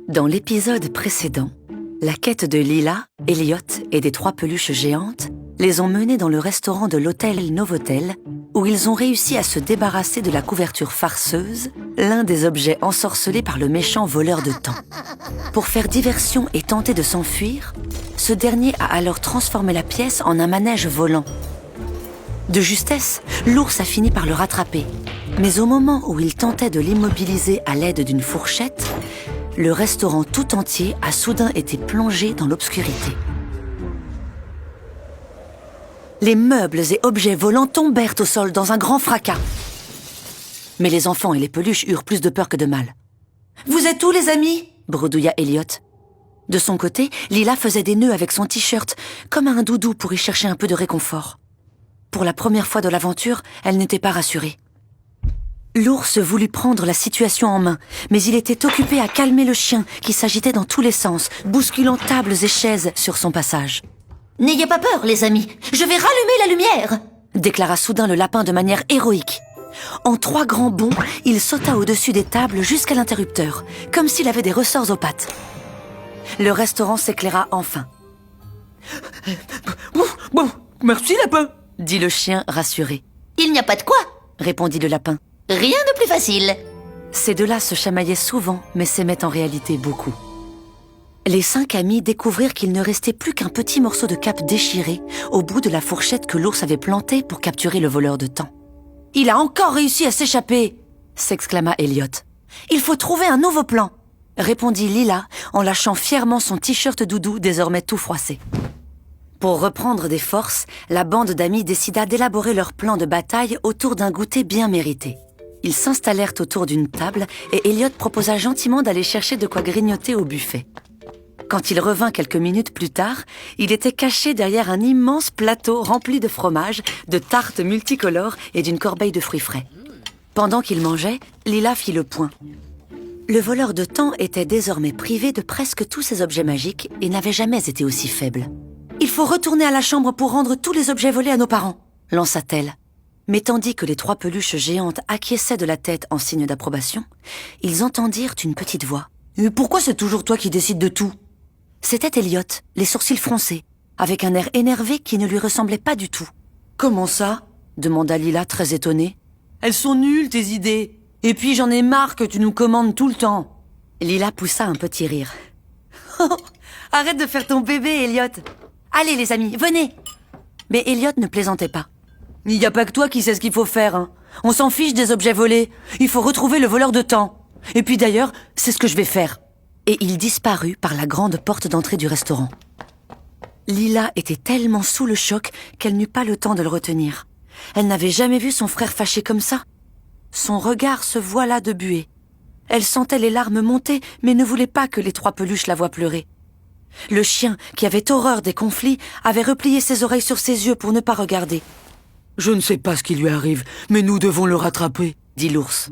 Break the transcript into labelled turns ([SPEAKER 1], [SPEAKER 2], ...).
[SPEAKER 1] Dans l'épisode précédent, la quête de Lila, Elliot et des 3 peluches géantes les ont menés dans le restaurant de l'hôtel Novotel, où ils ont réussi à se débarrasser de la couverture farceuse, l'un des objets ensorcelés par le méchant voleur de temps. Pour faire diversion et tenter de s'enfuir, ce dernier a alors transformé la pièce en un manège volant. De justesse, l'ours a fini par le rattraper. Mais au moment où il tentait de l'immobiliser à l'aide d'une fourchette, le restaurant tout entier a soudain été plongé dans l'obscurité. Les meubles et objets volants tombèrent au sol dans un grand fracas. Mais les enfants et les peluches eurent plus de peur que de mal. « Vous êtes où, les amis ?» bredouilla Elliot. De son côté, Lila faisait des nœuds avec son t-shirt, comme un doudou pour y chercher un peu de réconfort. Pour la première fois de l'aventure, elle n'était pas rassurée. L'ours voulut prendre la situation en main, mais il était occupé à calmer le chien qui s'agitait dans tous les sens, bousculant tables et chaises sur son passage.
[SPEAKER 2] « N'ayez pas peur, les amis, je vais rallumer la lumière !»
[SPEAKER 1] déclara soudain le lapin de manière héroïque. En 3 grands bonds, il sauta au-dessus des tables jusqu'à l'interrupteur, comme s'il avait des ressorts aux pattes. Le restaurant s'éclaira enfin.
[SPEAKER 3] « Bon, merci, lapin !»
[SPEAKER 1] dit le chien rassuré.
[SPEAKER 2] « Il n'y a pas de quoi !»
[SPEAKER 1] répondit le lapin.
[SPEAKER 2] « Rien de plus facile !»
[SPEAKER 1] Ces deux-là se chamaillaient souvent, mais s'aimaient en réalité beaucoup. Les 5 amis découvrirent qu'il ne restait plus qu'un petit morceau de cape déchiré au bout de la fourchette que l'ours avait plantée pour capturer le voleur de temps. « Il a encore réussi à s'échapper !» s'exclama Elliot. « Il faut trouver un nouveau plan !» répondit Lila en lâchant fièrement son t-shirt doudou désormais tout froissé. Pour reprendre des forces, la bande d'amis décida d'élaborer leur plan de bataille autour d'un goûter bien mérité. Ils s'installèrent autour d'une table et Elliot proposa gentiment d'aller chercher de quoi grignoter au buffet. Quand il revint quelques minutes plus tard, il était caché derrière un immense plateau rempli de fromage, de tartes multicolores et d'une corbeille de fruits frais. Pendant qu'il mangeait, Lila fit le point. Le voleur de temps était désormais privé de presque tous ses objets magiques et n'avait jamais été aussi faible. « Il faut retourner à la chambre pour rendre tous les objets volés à nos parents », lança-t-elle. Mais tandis que les 3 peluches géantes acquiesçaient de la tête en signe d'approbation, ils entendirent une petite voix. « Pourquoi c'est toujours toi qui décides de tout ?» C'était Elliot, les sourcils froncés, avec un air énervé qui ne lui ressemblait pas du tout. « Comment ça ?» demanda Lila très étonnée. « Elles sont nulles, tes idées. Et puis j'en ai marre que tu nous commandes tout le temps. » Lila poussa un petit rire. « Oh, arrête de faire ton bébé, Elliot. Allez, les amis, venez !» Mais Elliot ne plaisantait pas. « Il n'y a pas que toi qui sais ce qu'il faut faire, hein. On s'en fiche des objets volés. Il faut retrouver le voleur de temps. Et puis d'ailleurs, c'est ce que je vais faire. » Et il disparut par la grande porte d'entrée du restaurant. Lila était tellement sous le choc qu'elle n'eut pas le temps de le retenir. Elle n'avait jamais vu son frère fâché comme ça. Son regard se voila de buée. Elle sentait les larmes monter, mais ne voulait pas que les 3 peluches la voient pleurer. Le chien, qui avait horreur des conflits, avait replié ses oreilles sur ses yeux pour ne pas regarder.
[SPEAKER 3] « Je ne sais pas ce qui lui arrive, mais nous devons le rattraper, »
[SPEAKER 1] dit l'ours.